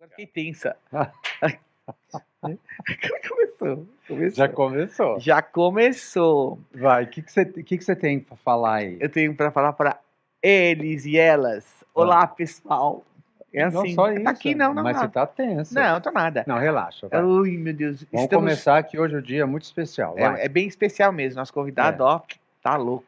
Agora fiquei tensa. Ah. Começou. Já começou. Já começou. Vai, que você tem pra falar aí? Eu tenho para falar para eles e elas. Olá, pessoal. É Não assim. só Tá isso, aqui, não. mas você tá tensa. Não, tô nada. Não, relaxa, vai. Ai, meu Deus. Vamos começar que hoje o dia é muito especial, vai. É bem especial mesmo. Nosso convidado, ó, tá louco.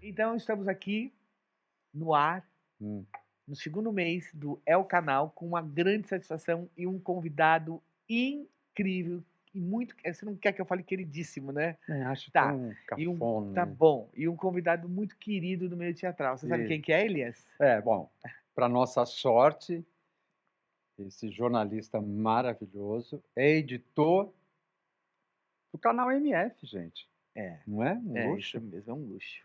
Então, estamos aqui no ar, no segundo mês do El Canal, com uma grande satisfação e um convidado incrível e muito. Você não quer que eu fale queridíssimo, né? Acho Tá. tão cafona. Tá bom. E um convidado muito querido do meio teatral. Você sabe quem que é, Elias? Bom, para nossa sorte, esse jornalista maravilhoso é editor do canal MF, gente. Não é? Um luxo? Isso mesmo, é um luxo.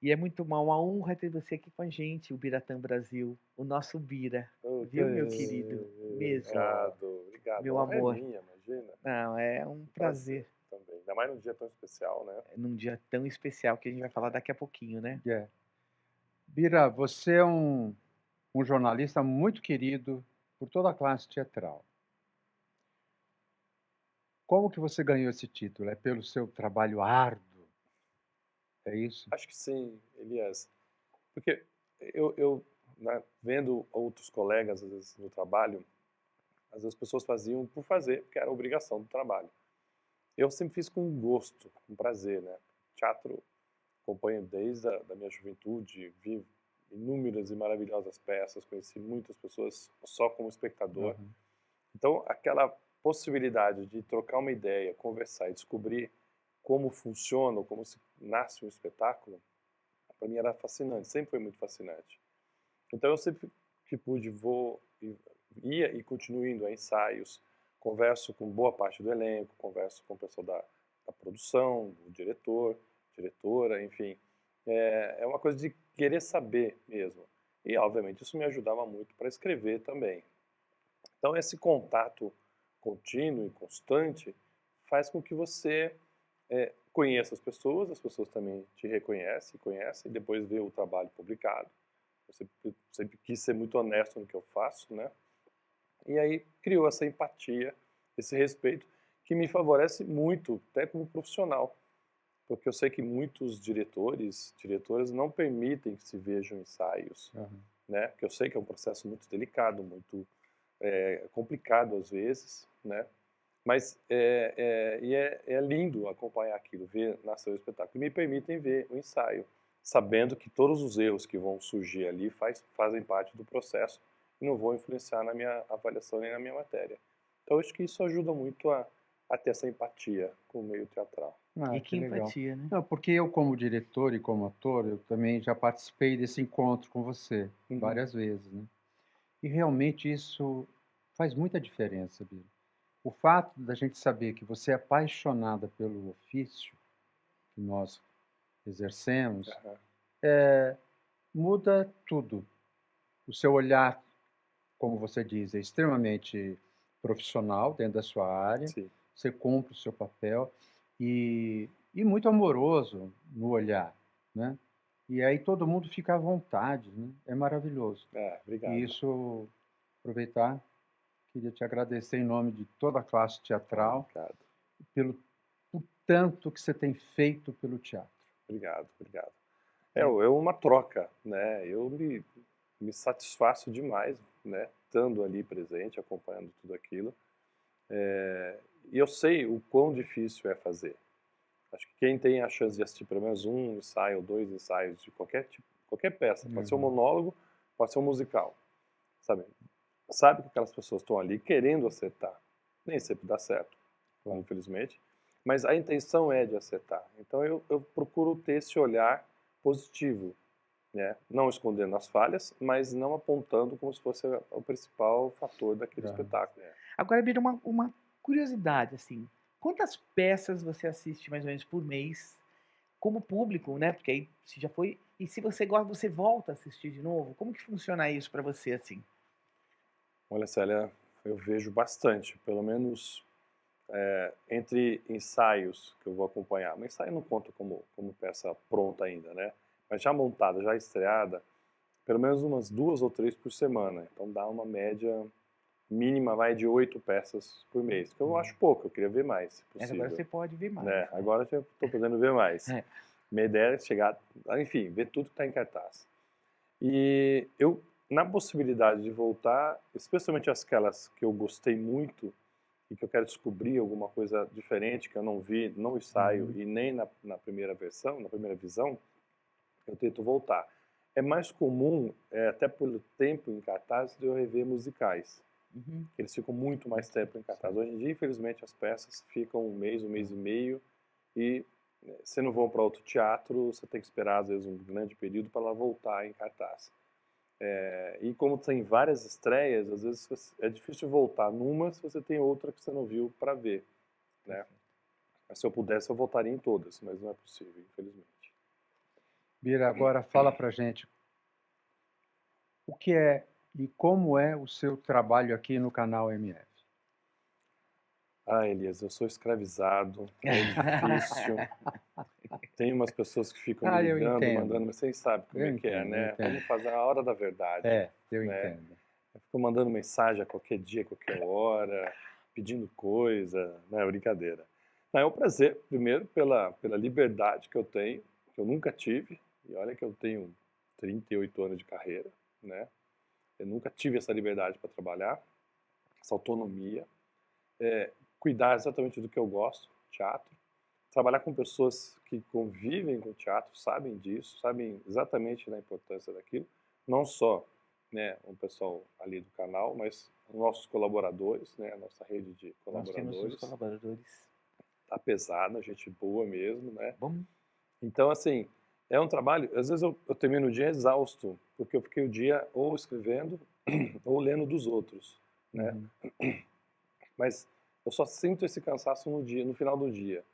E é muito uma honra ter você aqui com a gente, o Biratã Brasil, o nosso Bira. Viu, meu querido? Mesmo. Obrigado. Meu A amor. É minha, imagina. Não, é um prazer. Também. Ainda mais num dia tão especial, né? Num dia tão especial que a gente vai falar daqui a pouquinho, né? Bira, você é um jornalista muito querido por toda a classe teatral. Como que você ganhou esse título? É pelo seu trabalho árduo? É isso? Acho que sim, Elias. Porque eu né, vendo outros colegas, às vezes, no trabalho, às vezes as pessoas faziam por fazer, porque era obrigação do trabalho. Eu sempre fiz com gosto, com prazer, né? Teatro acompanho desde a minha juventude, vi inúmeras e maravilhosas peças, conheci muitas pessoas só como espectador. Então, aquela possibilidade de trocar uma ideia, conversar e descobrir como funciona, como se nasce um espetáculo, para mim era fascinante, sempre foi muito fascinante. Então, eu sempre que pude ia e continuo indo a ensaios, converso com boa parte do elenco, converso com o pessoal da produção, o diretor, diretora, enfim. É uma coisa de querer saber mesmo. E, obviamente, isso me ajudava muito para escrever também. Então, esse contato contínuo e constante faz com que você conheça as pessoas também te reconhecem, conhecem, e depois vê o trabalho publicado. Eu sempre quis ser muito honesto no que eu faço, né? E aí criou essa empatia, esse respeito, que me favorece muito, até como profissional. Porque eu sei que muitos diretoras não permitem que se vejam ensaios, né? Porque eu sei que é um processo muito delicado, muito complicado às vezes, né? Mas é lindo acompanhar aquilo, ver nascer o espetáculo. E me permitem ver o ensaio, sabendo que todos os erros que vão surgir ali fazem parte do processo e não vão influenciar na minha avaliação nem na minha matéria. Então, eu acho que isso ajuda muito a ter essa empatia com o meio teatral. E que legal. empatia, né? Não, porque eu, como diretor e como ator, eu também já participei desse encontro com você várias vezes, né? E realmente isso faz muita diferença, Bira. O fato da gente saber que você é apaixonada pelo ofício que nós exercemos, muda tudo. O seu olhar, como você diz, é extremamente profissional dentro da sua área. Sim. Você cumpre o seu papel e muito amoroso no olhar, né? E aí todo mundo fica à vontade, né? É maravilhoso. Obrigado. E isso, aproveitar, queria te agradecer em nome de toda a classe teatral pelo tanto que você tem feito pelo teatro. Obrigado. É uma troca, né? Eu me satisfaço demais, né? Estando ali presente, acompanhando tudo aquilo. E eu sei o quão difícil é fazer. Acho que quem tem a chance de assistir pelo menos um ensaio ou dois ensaios de qualquer tipo, qualquer peça, pode ser um monólogo, pode ser um musical, sabe que aquelas pessoas estão ali querendo acertar. Nem sempre dá certo, infelizmente, mas a intenção é de acertar. Então eu procuro ter esse olhar positivo, né? Não escondendo as falhas, mas não apontando como se fosse o principal fator daquele espetáculo. Agora, Bira, uma curiosidade, assim. Quantas peças você assiste mais ou menos por mês como público, né? Porque aí você já foi. E se você gosta, você volta a assistir de novo? Como que funciona isso para você, assim? Olha, Célia, eu vejo bastante, pelo menos entre ensaios que eu vou acompanhar, mas ensaio não conta como peça pronta ainda, né? Mas já montada, já estreada, pelo menos umas 2 ou 3 por semana. Então dá uma média mínima, vai de 8 peças por mês, que eu acho pouco, eu queria ver mais, se Mas possível. agora você pode ver mais. Né? Né? Agora já estou podendo ver mais. É. Minha ideia é chegar, enfim, ver tudo que está em cartaz. E eu, na possibilidade de voltar, especialmente aquelas que eu gostei muito e que eu quero descobrir alguma coisa diferente que eu não vi no ensaio e nem na primeira versão, na primeira visão, eu tento voltar. É mais comum, até pelo tempo em cartaz, de eu rever musicais. Uhum. Eles ficam muito mais tempo em cartaz. Hoje em dia, infelizmente, as peças ficam um mês e meio, e se não vão para outro teatro, você tem que esperar, às vezes, um grande período para ela voltar em cartaz. E como tem várias estreias, às vezes é difícil voltar numa se você tem outra que você não viu para ver. Né? Mas se eu pudesse, eu voltaria em todas, mas não é possível, infelizmente. Bira, agora fala pra gente o que é e como é o seu trabalho aqui no canal MF. Ah, Elias, eu sou escravizado, é difícil. Tem umas pessoas que ficam me Eu ligando, entendo. mandando, mas vocês sabem como Eu é que é, entendo, eu né? entendo. Vamos fazer a hora da verdade. Eu né? entendo. Eu fico mandando mensagem a qualquer dia, a qualquer hora, pedindo coisa, né? Brincadeira. Não, é um prazer, primeiro, pela liberdade que eu tenho, que eu nunca tive, e olha que eu tenho 38 anos de carreira, né? Eu nunca tive essa liberdade para trabalhar, essa autonomia, cuidar exatamente do que eu gosto, teatro, trabalhar com pessoas que convivem com o teatro, sabem disso, sabem exatamente da importância daquilo, não só, né, o pessoal ali do canal, mas os nossos colaboradores, né, a nossa rede de Nós temos os colaboradores. colaboradores. Tá pesada, gente boa mesmo, né? Bom. Então, assim, é um trabalho, às vezes eu termino o dia exausto, porque eu fiquei o dia ou escrevendo ou lendo dos outros, né? Mas eu só sinto esse cansaço no final do dia.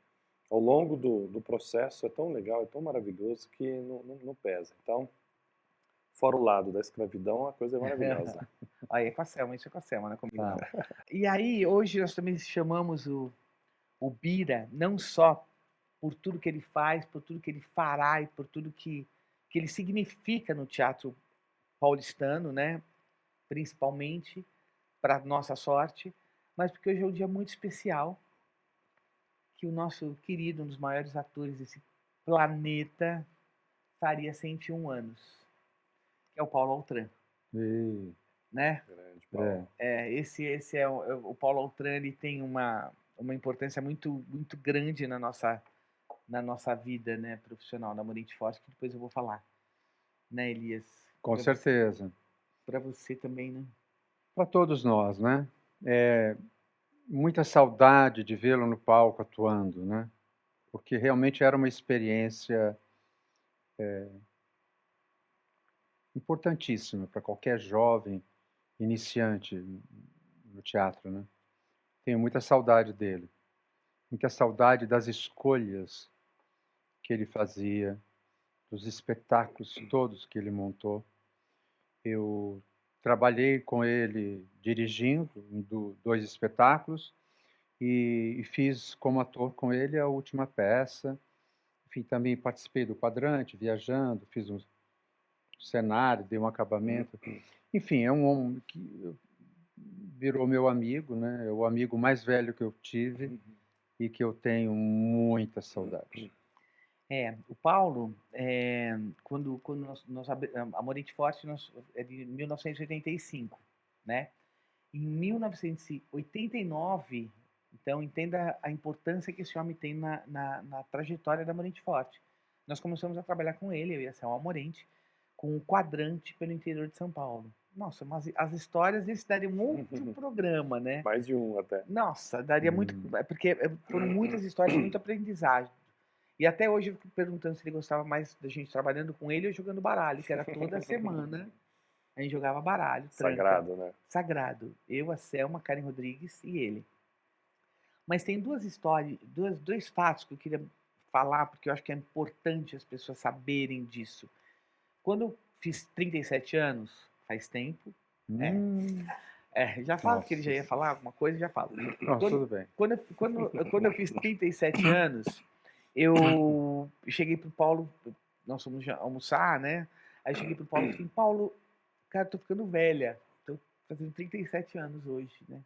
Ao longo do processo é tão legal, é tão maravilhoso que não pesa. Então, fora o lado da escravidão, a coisa é maravilhosa. Aí é com a Selma, isso é com a Selma, não é comigo não. Tá. E aí, hoje nós também chamamos o Bira, não só por tudo que ele faz, por tudo que ele fará e por tudo que ele significa no teatro paulistano, né? Principalmente, para nossa sorte, mas porque hoje é um dia muito especial, que o nosso querido, um dos maiores atores desse planeta, faria 101 anos, que é o Paulo Autran, E, né? Grande, Paulo. Esse é o Paulo Autran, ele tem uma importância muito, muito grande na nossa vida, né, profissional, na Morente Forte, que depois eu vou falar, né, Elias? com certeza. Para você também, né? Para todos nós, né? Muita saudade de vê-lo no palco atuando, né? Porque realmente era uma experiência importantíssima para qualquer jovem iniciante no teatro, né? Tenho muita saudade dele, muita saudade das escolhas que ele fazia, dos espetáculos todos que ele montou. Eu trabalhei com ele dirigindo 2 espetáculos e fiz como ator com ele a última peça. Enfim, também participei do Quadrante, viajando, fiz um cenário, dei um acabamento. Enfim, é um homem que virou meu amigo, né? É o amigo mais velho que eu tive e que eu tenho muita saudade. O Paulo, quando a Morente Forte é de 1985, né? Em 1989, então entenda a importância que esse homem tem na trajetória da Morente Forte. Nós começamos a trabalhar com ele, eu e a Selma Morente, com um quadrante pelo interior de São Paulo. Nossa, mas as histórias desse daria um outro programa, né? Mais de um até. Nossa, daria muito, porque foram muitas histórias, muito aprendizagem. E até hoje eu fico perguntando se ele gostava mais da gente trabalhando com ele ou jogando baralho, que era toda semana a gente jogava baralho. Sagrado, né? Sagrado. Eu, a Selma, Karen Rodrigues e ele. Mas tem duas histórias, dois fatos que eu queria falar, porque eu acho que é importante as pessoas saberem disso. Quando eu fiz 37 anos, faz tempo, Já falo que ele já ia Nossa. falar alguma coisa, já falo. Não, Quando, tudo bem. quando eu fiz 37 anos, eu cheguei pro Paulo, nós fomos almoçar, né? Aí cheguei pro Paulo e falei, Paulo, cara, tô ficando velha. Tô fazendo 37 anos hoje, né?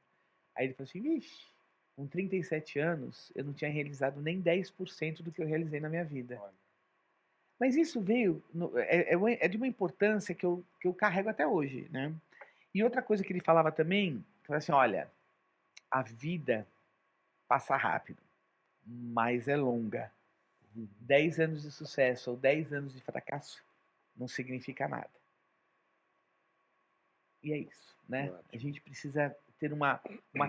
Aí ele falou assim, vixe, com 37 anos, eu não tinha realizado nem 10% do que eu realizei na minha vida. Olha. Mas isso veio, é de uma importância que eu carrego até hoje, né? E outra coisa que ele falava também, foi assim, olha, a vida passa rápido, mas é longa. 10 anos de sucesso ou 10 anos de fracasso não significa nada. E é isso, né? Ótimo. A gente precisa ter uma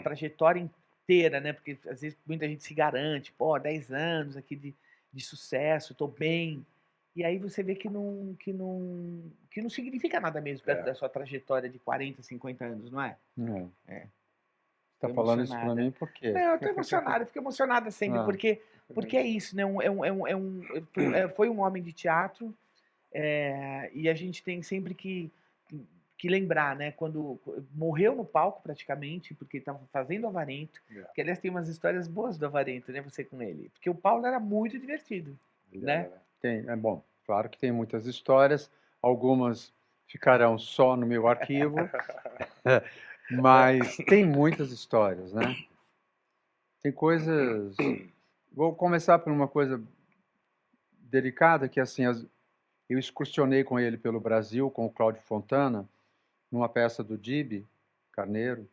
trajetória inteira, né? Porque às vezes muita gente se garante, pô, 10 anos aqui de sucesso, tô bem. E aí você vê que não significa nada mesmo perto da sua trajetória de 40, 50 anos, não é? É. Tô Tá falando isso para emocionada. mim por quê? Não, eu tô emocionada, eu fico emocionada sempre, Ah, porque é isso, né? Foi um homem de teatro, e a gente tem sempre que lembrar, né? Quando morreu no palco praticamente, porque estava fazendo Avarento, que aliás tem umas histórias boas do Avarento, né? Você com ele, porque o Paulo era muito divertido, né? é bom, claro que tem muitas histórias, algumas ficarão só no meu arquivo, mas tem muitas histórias, né? Tem coisas. Vou começar por uma coisa delicada, que assim, eu excursionei com ele pelo Brasil, com o Cláudio Fontana, numa peça do Dibe Carneiro,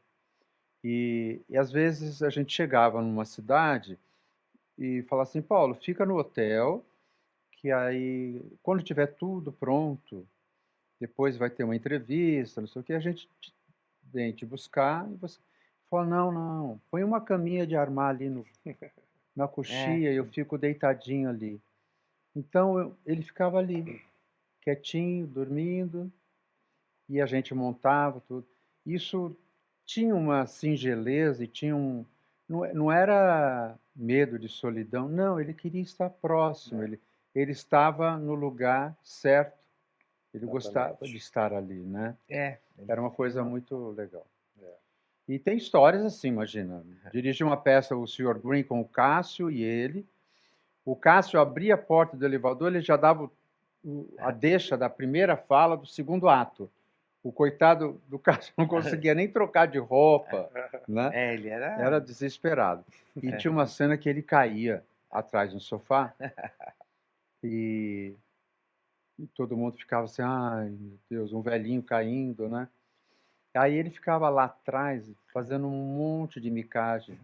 e às vezes a gente chegava numa cidade e falava assim, Paulo, fica no hotel, que aí, quando tiver tudo pronto, depois vai ter uma entrevista, não sei o que, a gente vem te buscar, e você fala, não, põe uma caminha de armar ali na coxia, e eu fico deitadinho ali. Então, ele ficava ali, quietinho, dormindo, e a gente montava tudo. Isso tinha uma singeleza e tinha não era medo de solidão, não, ele queria estar próximo, ele estava no lugar certo, ele gostava de estar ali, né? Era uma coisa muito legal. E tem histórias assim, imagina, dirigi uma peça, o Sr. Green com o Cássio e ele, o Cássio abria a porta do elevador, ele já dava a deixa da primeira fala do segundo ato. O coitado do Cássio não conseguia nem trocar de roupa, né? Ele era... Era desesperado. E tinha uma cena que ele caía atrás do sofá e todo mundo ficava assim, ai meu Deus, um velhinho caindo, né? Aí ele ficava lá atrás fazendo um monte de micagem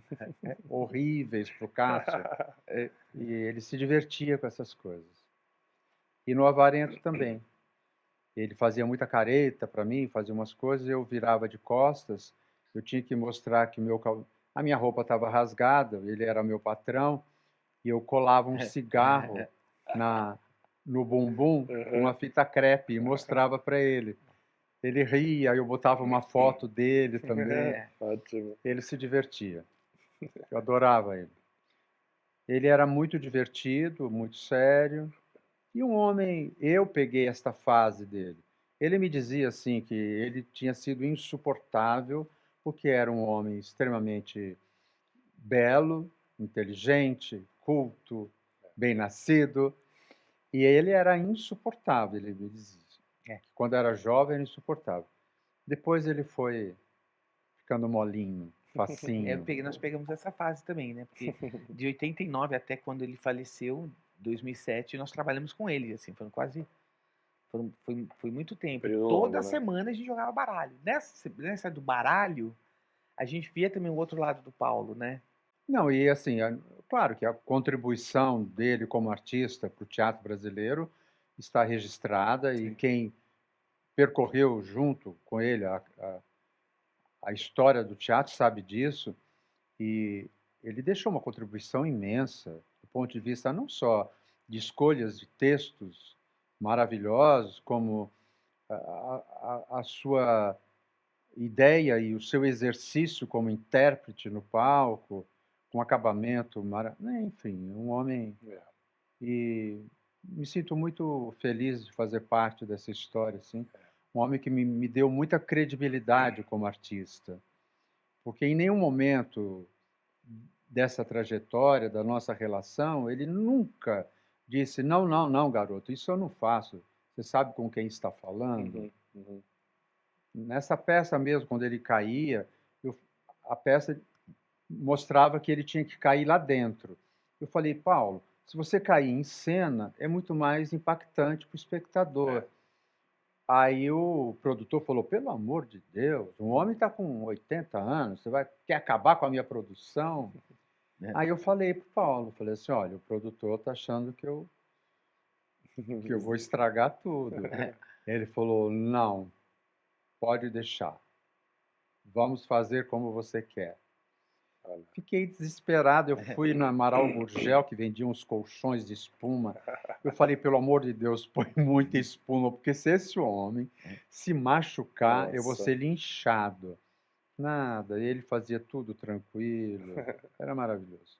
horríveis pro Cássio e ele se divertia com essas coisas. E no Avarento também. Ele fazia muita careta para mim, fazia umas coisas, eu virava de costas, eu tinha que mostrar que a minha roupa estava rasgada, ele era meu patrão, e eu colava um cigarro no bumbum com uma fita crepe e mostrava para ele. Ele ria, eu botava uma foto dele também. Ótimo. Ele se divertia. Eu adorava ele. Ele era muito divertido, muito sério. E um homem, eu peguei esta fase dele. Ele me dizia assim que ele tinha sido insuportável porque era um homem extremamente belo, inteligente, culto, bem-nascido, e ele era insuportável, ele me dizia. Quando era jovem era insuportável. Depois ele foi ficando molinho, facinho. Nós pegamos essa fase também, né? Porque de 89 até quando ele faleceu, 2007, nós trabalhamos com ele, assim, foi muito tempo. Período Toda longo, né? semana a gente jogava baralho. Nessa do baralho, a gente via também o outro lado do Paulo, né? Não, e assim, claro que a contribuição dele como artista para o teatro brasileiro está registrada e quem percorreu junto com ele a história do teatro sabe disso, e ele deixou uma contribuição imensa do ponto de vista não só de escolhas de textos maravilhosos, como a sua ideia e o seu exercício como intérprete no palco, com acabamento maravilhoso, enfim, um homem... E me sinto muito feliz de fazer parte dessa história, assim. um homem que me deu muita credibilidade como artista, porque em nenhum momento dessa trajetória, da nossa relação, ele nunca disse, não, não, não, garoto, isso eu não faço. Você sabe com quem está falando? Uhum, uhum. Nessa peça mesmo, quando ele caía, a peça mostrava que ele tinha que cair lá dentro. Eu falei, Paulo, se você cair em cena, é muito mais impactante para o espectador. É. Aí o produtor falou, pelo amor de Deus, um homem está com 80 anos, quer acabar com a minha produção? Aí eu falei para o Paulo, falei assim, olha, o produtor está achando que eu vou estragar tudo. Ele falou, não, pode deixar. Vamos fazer como você quer. Olha. Fiquei desesperado, eu fui na Amaral Gurgel, que vendia uns colchões de espuma. Eu falei, pelo amor de Deus, põe muita espuma, porque se esse homem se machucar, eu vou Nossa. ser linchado. Nada, ele fazia tudo tranquilo, era maravilhoso.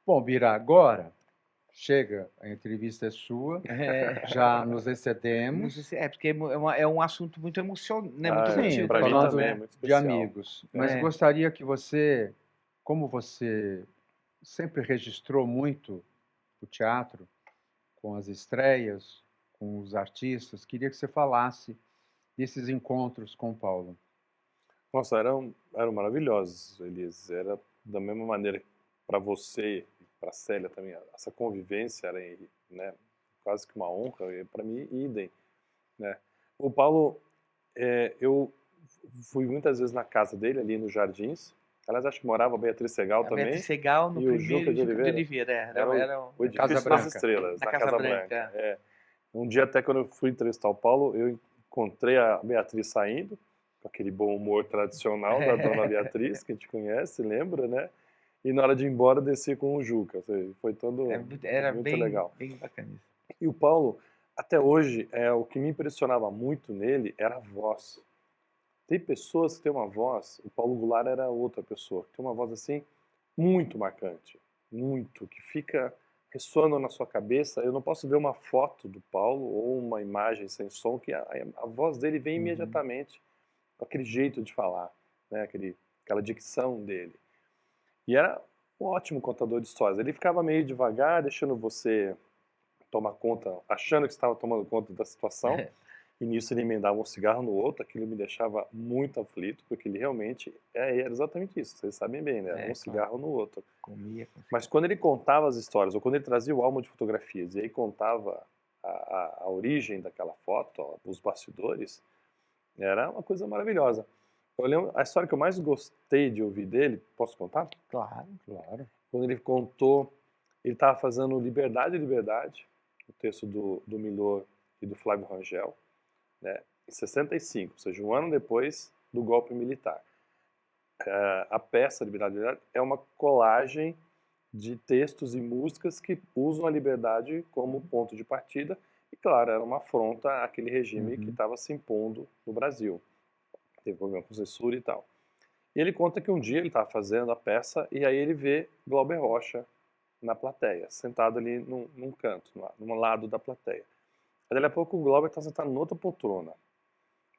Bom, Bira, agora chega, a entrevista é sua, já nos excedemos. Porque é um assunto muito emocionante, né? Muito Ah, emotivo pra pra mim nós, falando também, é né? muito de especial. amigos, mas É. gostaria que você, como você sempre registrou muito o teatro, com as estreias, com os artistas, queria que você falasse desses encontros com o Paulo. Nossa, eram maravilhosos, Elias. Era da mesma maneira para você e para Célia também. Essa convivência era, né, quase que uma honra, e para mim, idem. Né? O Paulo, eu fui muitas vezes na casa dele, ali nos Jardins. Aliás, acho que morava a Beatriz Segal A também. Beatriz Segal no E o primeiro Juca de Oliveira. Era O Edifício Casa das Branca. Estrelas, Na na Casa Casa Branca. Branca. É. Um dia, até quando eu fui entrevistar o Paulo, eu encontrei a Beatriz saindo, com aquele bom humor tradicional da dona Beatriz, que a gente conhece, lembra, né? E na hora de ir embora, desci com o Juca. Ou seja, foi todo Era muito bem, legal. bem bacana isso. E o Paulo, até hoje, o que me impressionava muito nele era a voz. Tem pessoas que têm uma voz, o Paulo Goulart era outra pessoa, que tem uma voz assim, muito marcante, muito, que fica ressoando na sua cabeça. Eu não posso ver uma foto do Paulo ou uma imagem sem som, que a voz dele vem imediatamente com aquele jeito de falar, né? Aquela dicção dele. E era um ótimo contador de histórias. Ele ficava meio devagar, deixando você tomar conta, achando que estava tomando conta da situação. E nisso ele emendava um cigarro no outro, aquilo me deixava muito aflito, porque ele realmente era exatamente isso, vocês sabem bem, né? Um cigarro no outro. Comia. Mas quando ele contava as histórias, ou quando ele trazia o álbum de fotografias, e aí contava a origem daquela foto, ó, os bastidores, era uma coisa maravilhosa. Eu lembro, a história que eu mais gostei de ouvir dele, posso contar? Claro. Claro. Quando ele contou, ele estava fazendo Liberdade, Liberdade, o texto do Milor e do Flávio Rangel, né, em 65, ou seja, um ano depois do golpe militar. A peça Liberdade, Liberdade é uma colagem de textos e músicas que usam a liberdade como ponto de partida e, claro, era uma afronta àquele regime que estava se impondo no Brasil. Teve problema com censura e tal. E ele conta que um dia ele estava fazendo a peça e aí ele vê Glauber Rocha na plateia, sentado ali num canto, num lado da plateia. Aí, daqui a pouco o Glauber está sentado em outra poltrona.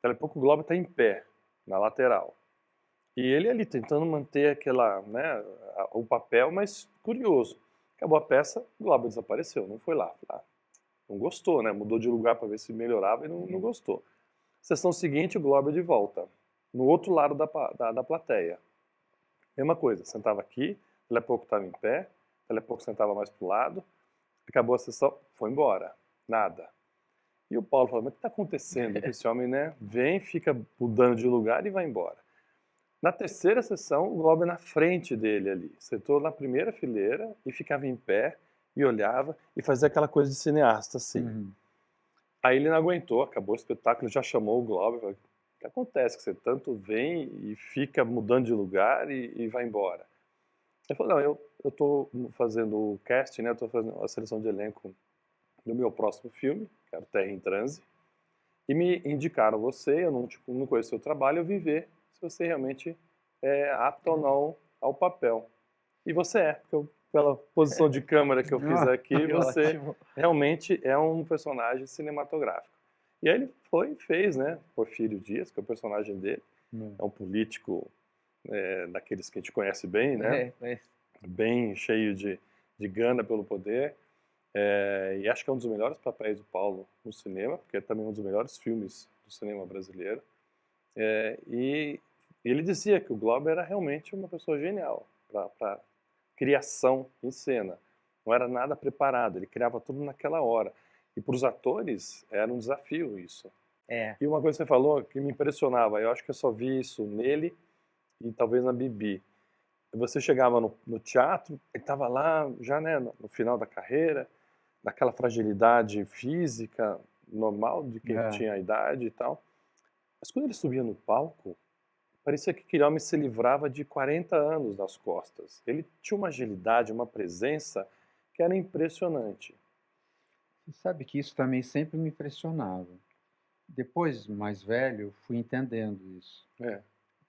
Daqui a pouco o Glauber está em pé, na lateral. E ele ali tentando manter aquela, né, o papel, mas curioso. Acabou a peça, o Glauber desapareceu, não foi lá. Não gostou, né? Mudou de lugar para ver se melhorava e não gostou. Sessão seguinte, o Glauber de volta, no outro lado da plateia. Mesma coisa, sentava aqui, daqui a pouco estava em pé, daqui a pouco sentava mais para o lado, acabou a sessão, foi embora, nada. E o Paulo falou, mas o que está acontecendo? Esse homem, né, vem, fica mudando de lugar e vai embora. Na terceira sessão, o Glauber na frente dele ali, sentou na primeira fileira e ficava em pé e olhava e fazia aquela coisa de cineasta, assim. Aí ele não aguentou, acabou o espetáculo, já chamou o Glauber, falou, o que acontece que você tanto vem e fica mudando de lugar e vai embora? Ele falou, não, eu estou fazendo o casting, né, eu estou fazendo a seleção de elenco do meu próximo filme, que era Terra em Transe, e me indicaram você, eu não conheço o seu trabalho, eu vim ver se você realmente é apto ou não ao papel. E você porque pela posição de câmera que eu fiz aqui, você realmente é um personagem cinematográfico. E aí ele foi e fez, né? Porfírio Dias, que é o personagem dele. Hum. É um político daqueles que a gente conhece bem, né? Bem cheio de gana pelo poder. E acho que é um dos melhores papéis do Paulo no cinema, porque é também um dos melhores filmes do cinema brasileiro. E ele dizia que o Glauber era realmente uma pessoa genial para criação em cena. Não era nada preparado, ele criava tudo naquela hora. E para os atores era um desafio isso. E uma coisa que você falou que me impressionava, eu acho que eu só vi isso nele e talvez na Bibi. Você chegava no teatro, ele estava lá já, né, no final da carreira, naquela fragilidade física normal de quem tinha a idade e tal. Mas quando ele subia no palco, parecia que aquele homem se livrava de 40 anos nas costas. Ele tinha uma agilidade, uma presença que era impressionante. Você sabe que isso também sempre me impressionava. Depois, mais velho, fui entendendo isso.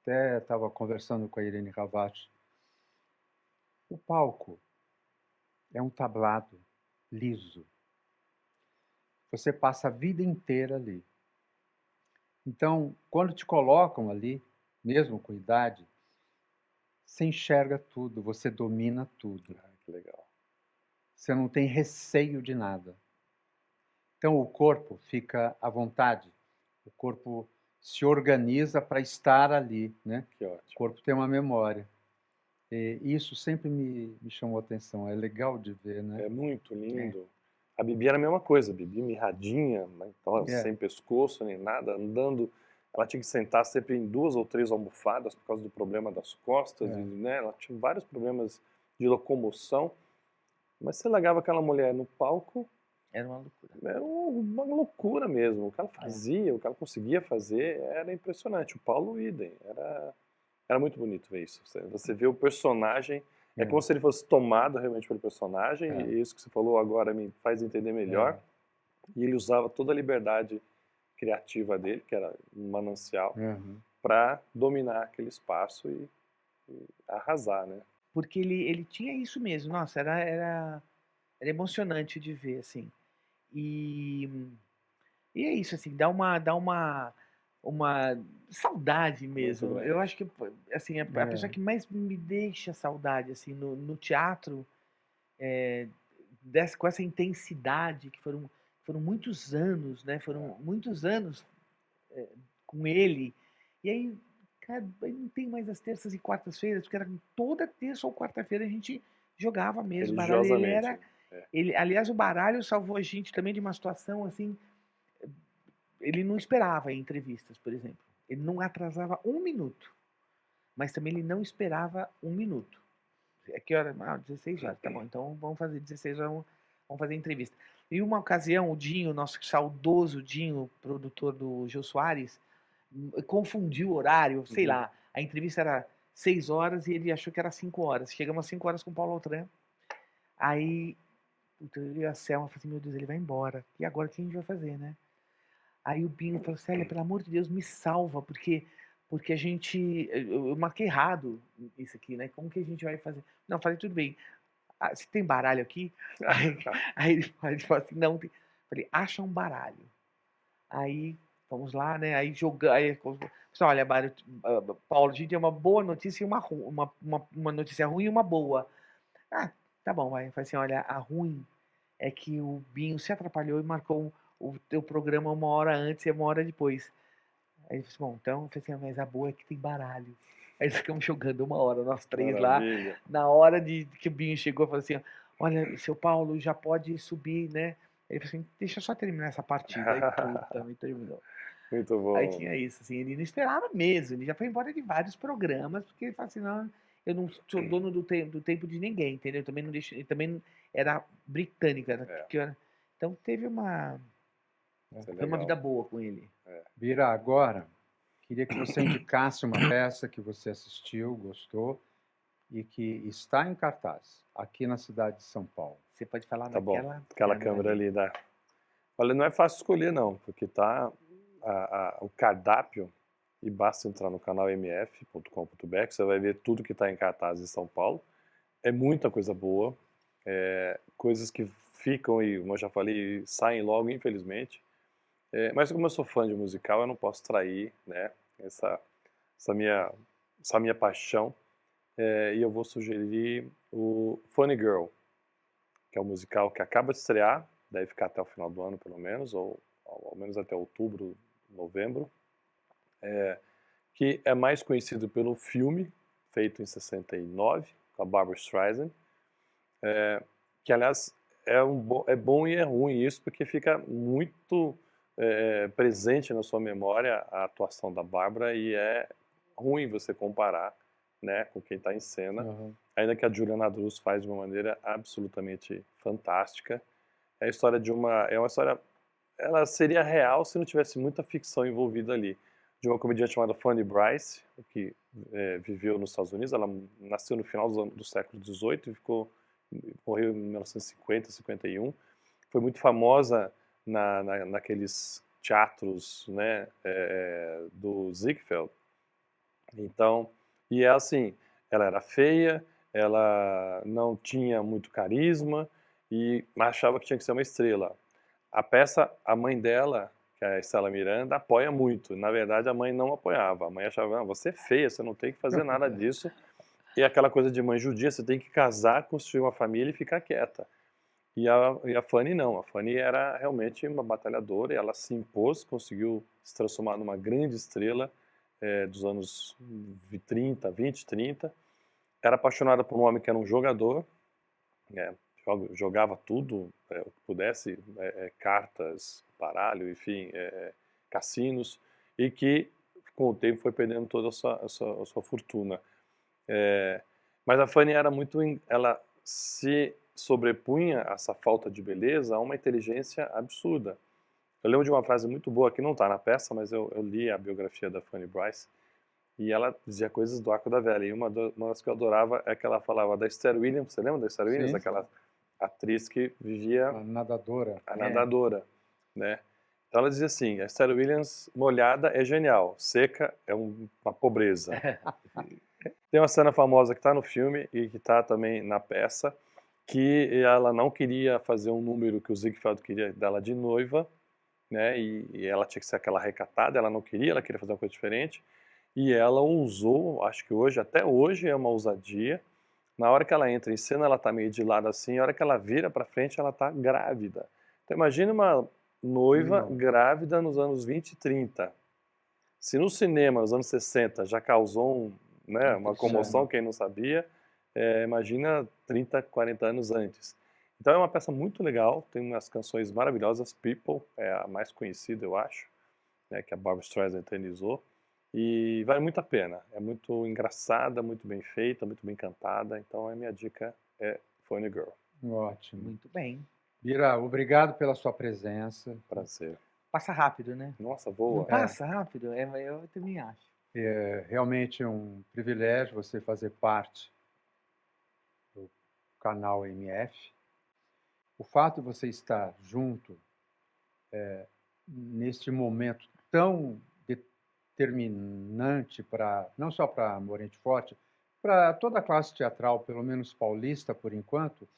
Até estava conversando com a Irene Ravati. O palco é um tablado liso. Você passa a vida inteira ali. Então, quando te colocam ali, mesmo com idade, você enxerga tudo, você domina tudo. Que legal. Você não tem receio de nada. Então, o corpo fica à vontade. O corpo se organiza para estar ali, né? Que ótimo. O corpo tem uma memória. E isso sempre me chamou a atenção. É legal de ver, né? É muito lindo. A Bibi era a mesma coisa. A Bibi mirradinha, então, sem pescoço nem nada, andando. Ela tinha que sentar sempre em 2 ou 3 almofadas por causa do problema das costas. Né? Ela tinha vários problemas de locomoção. Mas você largava aquela mulher no palco, era uma loucura. Era uma loucura mesmo. O que ela fazia, o que ela conseguia fazer, era impressionante. O Paulo Idem, era muito bonito ver isso. Você vê o personagem, é como se ele fosse tomado realmente pelo personagem, e isso que você falou agora me faz entender melhor. E ele usava toda a liberdade criativa dele, que era um manancial, para dominar aquele espaço e arrasar, né? Porque ele tinha isso mesmo. Nossa, era emocionante de ver, assim. E é isso, assim, dá uma saudade mesmo. Eu acho que, assim, a pessoa que mais me deixa saudade, assim, no teatro, com essa intensidade, que foram muitos anos, né? Foram muitos anos com ele. E aí, cara, não tem mais as terças e quartas-feiras, porque era toda terça ou quarta-feira a gente jogava mesmo. Baralho, aliás, o baralho salvou a gente também de uma situação assim. Ele não esperava em entrevistas, por exemplo. Ele não atrasava 1 minuto. Mas também ele não esperava 1 minuto. Que hora? 16 horas. Tá bom, então vamos fazer 16 horas, vamos fazer entrevista. E uma ocasião, o Dinho, nosso saudoso Dinho, produtor do Jô Soares, confundiu o horário, sei lá. A entrevista era 6 horas e ele achou que era 5 horas. Chegamos às 5 horas com o Paulo Altran. Aí, eu e a Selma falei assim, meu Deus, ele vai embora. E agora o que a gente vai fazer, né? Aí o Binho falou, Célia, pelo amor de Deus, me salva, porque a gente... Eu marquei errado isso aqui, né? Como que a gente vai fazer? Não, falei, tudo bem. Você tem baralho aqui? Aí ele falou assim, não. Falei, acha um baralho. Aí, vamos lá, né? Aí jogando... olha, Paulo, a gente tem uma boa notícia e uma notícia ruim e uma boa. Tá bom, vai. Falei assim, olha, a ruim é que o Binho se atrapalhou e marcou o teu programa 1 hora antes e 1 hora depois. Aí ele falou assim, bom, então, mas a boa é que tem baralho. Aí ficamos jogando 1 hora, nós 3 Maravilha. lá. Na hora que o Binho chegou, falou assim, olha, seu Paulo, já pode subir, né? Ele falou assim, deixa eu só terminar essa partida. Aí puta, me terminou. Muito bom. Aí tinha isso, assim, ele não esperava mesmo. Ele já foi embora de vários programas, porque ele falou assim, não, eu não sou dono do tempo de ninguém, entendeu? Eu também não deixo, ele também era britânico, então teve uma vida boa com ele. Bira, agora, queria que você indicasse uma peça que você assistiu, gostou, e que está em cartaz, aqui na cidade de São Paulo. Você pode falar aquela câmera ali. Olha, não é fácil escolher, não, porque tá o cardápio, e basta entrar no canal mf.com.br, que você vai ver tudo que está em cartaz em São Paulo. É muita coisa boa, coisas que ficam e, como eu já falei, saem logo, infelizmente. Mas como eu sou fã de musical, eu não posso trair, né, essa, essa minha paixão. E eu vou sugerir o Funny Girl, que é um musical que acaba de estrear, deve ficar até o final do ano pelo menos, ou ao menos até outubro, novembro, que é mais conhecido pelo filme, feito em 69, com a Barbra Streisand, que aliás é bom e é ruim isso, porque fica muito presente na sua memória a atuação da Barbra, e é ruim você comparar, né, com quem está em cena, ainda que a Juliana Andrews faz de uma maneira absolutamente fantástica. É a história é uma história, ela seria real se não tivesse muita ficção envolvida ali, de uma comediante chamada Fanny Brice, que viveu nos Estados Unidos. Ela nasceu no final do século XVIII e morreu em 1950, 51. Foi muito famosa naqueles teatros, né, do Ziegfeld. Então, e é assim, ela era feia, ela não tinha muito carisma e achava que tinha que ser uma estrela. A peça, a mãe dela, que é a Estela Miranda, apoia muito. Na verdade, a mãe não apoiava. A mãe achava, você é feia, você não tem que fazer nada disso. E aquela coisa de mãe judia, você tem que casar, construir uma família e ficar quieta. E a Fanny não. A Fanny era realmente uma batalhadora, e ela se impôs, conseguiu se transformar numa grande estrela dos anos 30, 20, 30. Era apaixonada por um homem que era um jogador, jogava tudo o que pudesse, cartas, baralho, enfim, cassinos, e que com o tempo foi perdendo toda a sua fortuna. Mas a Fanny era ela se sobrepunha a essa falta de beleza a uma inteligência absurda. Eu lembro de uma frase muito boa, que não está na peça, mas eu li a biografia da Fanny Brice, e ela dizia coisas do Arco da Velha. E uma das que eu adorava é que ela falava da Esther Williams. Você lembra da Esther Williams? Sim. Aquela atriz que vivia... A nadadora. A nadadora, né? Então ela dizia assim, a Esther Williams molhada é genial, seca é uma pobreza. Tem uma cena famosa que está no filme e que está também na peça, que ela não queria fazer um número que o Ziegfeld queria dela de noiva, né? E ela tinha que ser aquela recatada, ela não queria, ela queria fazer uma coisa diferente. E ela usou, acho que até hoje é uma ousadia. Na hora que ela entra em cena, ela está meio de lado assim, a hora que ela vira para frente, ela está grávida. Então imagine uma noiva grávida nos anos 20 e 30. Se no cinema, nos anos 60, já causou uma comoção, quem não sabia, imagina 30, 40 anos antes. Então é uma peça muito legal, tem umas canções maravilhosas. People é a mais conhecida, eu acho, né, que a Barbra Streisand eternizou. E vale muito a pena. É muito engraçada, muito bem feita, muito bem cantada. Então a minha dica é Funny Girl. Ótimo. Muito bem. Bira, obrigado pela sua presença. Prazer. Passa rápido, né? Nossa, voa. Não passa rápido? Eu também acho. É realmente um privilégio você fazer parte do canal MF. O fato de você estar junto neste momento tão determinante não só para Morente Forte, para toda a classe teatral, pelo menos paulista por enquanto,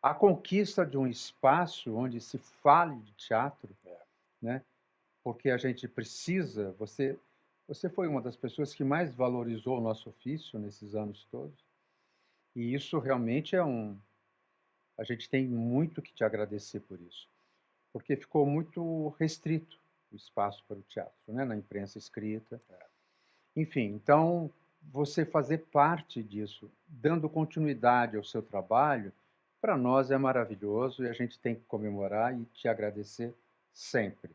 a conquista de um espaço onde se fale de teatro, né? Porque a gente precisa. Você foi uma das pessoas que mais valorizou o nosso ofício nesses anos todos, e isso realmente a gente tem muito que te agradecer por isso, porque ficou muito restrito o espaço para o teatro, né? Na imprensa escrita. Enfim, então, você fazer parte disso, dando continuidade ao seu trabalho, para nós é maravilhoso, e a gente tem que comemorar e te agradecer sempre.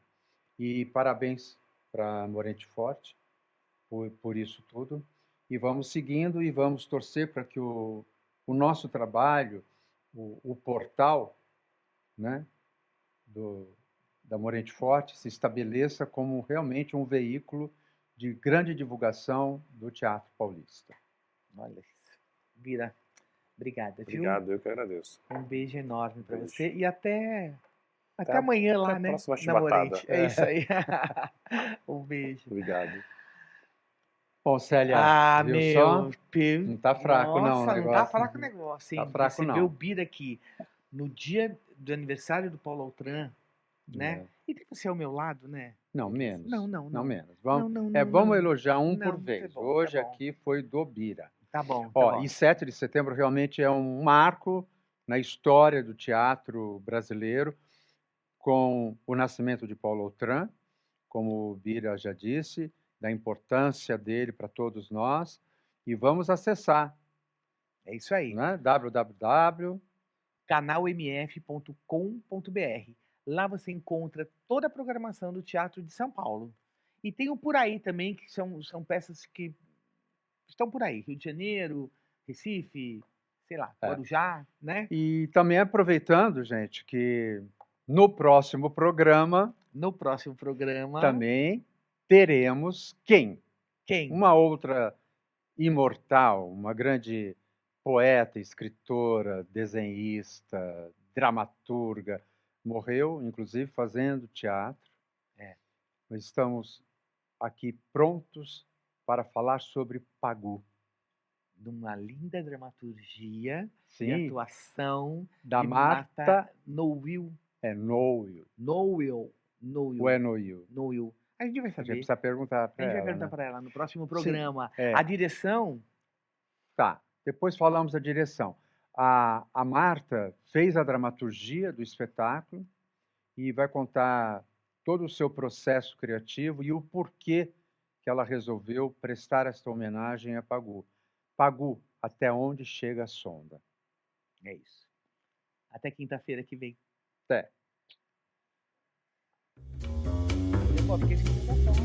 E parabéns para Morente Forte por isso tudo. E vamos seguindo e vamos torcer para que o nosso trabalho, o portal, né, da Morente Forte, se estabeleça como realmente um veículo de grande divulgação do teatro paulista. Olha isso. Bira, obrigada. Obrigado, eu que agradeço. Um beijo enorme para Beijo. você e até amanhã lá, a né? próxima Na chibatada. Morente. É isso aí. Um beijo. Obrigado. Bom, Célia, viu só? Não tá fraco, não, o Nossa, não tá negócio. fraco o negócio, hein? Tá fraco, Receber não. o Bira aqui no dia do aniversário do Paulo Autran, né? E tem você ao meu lado, né? Não, menos. Não, não, Não, não. menos. Não, Vamos, não, não, vamos não. elogiar um Não, por tá vez. bom, tá Hoje bom. aqui foi do Bira. Tá bom, tá Ó, bom. e 7 de setembro realmente é um marco na história do teatro brasileiro, com o nascimento de Paulo Autran, como o Bira já disse, da importância dele para todos nós. E vamos acessar, É isso aí. né? www. canalmf.com.br. Lá você encontra toda a programação do Teatro de São Paulo. E tem o Por Aí também, que são peças que estão por aí. Rio de Janeiro, Recife, sei lá, Guarujá, né? E também aproveitando, gente, que no próximo programa No próximo programa... também teremos quem? Quem? Uma outra imortal, uma grande poeta, escritora, desenhista, dramaturga, morreu, inclusive, fazendo teatro. Nós estamos aqui prontos para falar sobre Pagu. De uma linda dramaturgia e Sim, atuação da de Marta Nowil. Enoil. Nowil. O Enoil. Nowil. A gente vai A gente saber. precisa perguntar A para gente vai ela, perguntar né? para ela no próximo programa. é. A direção... Tá, depois falamos da direção. A Marta fez a dramaturgia do espetáculo e vai contar todo o seu processo criativo e o porquê que ela resolveu prestar esta homenagem a Pagu. Pagu, até onde chega a sonda. É isso. Até quinta-feira que vem. Até. Eu fiquei segurando a tosse.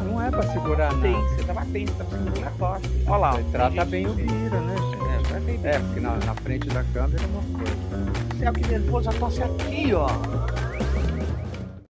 Não é para segurar nada. Você tava tenso, tava segurando a tosse. Olha lá. Você trata bem o Bira, né, gente? Tratei bem. Porque na frente da câmera é uma coisa. Céu, que nervoso, a tosse aqui, ó.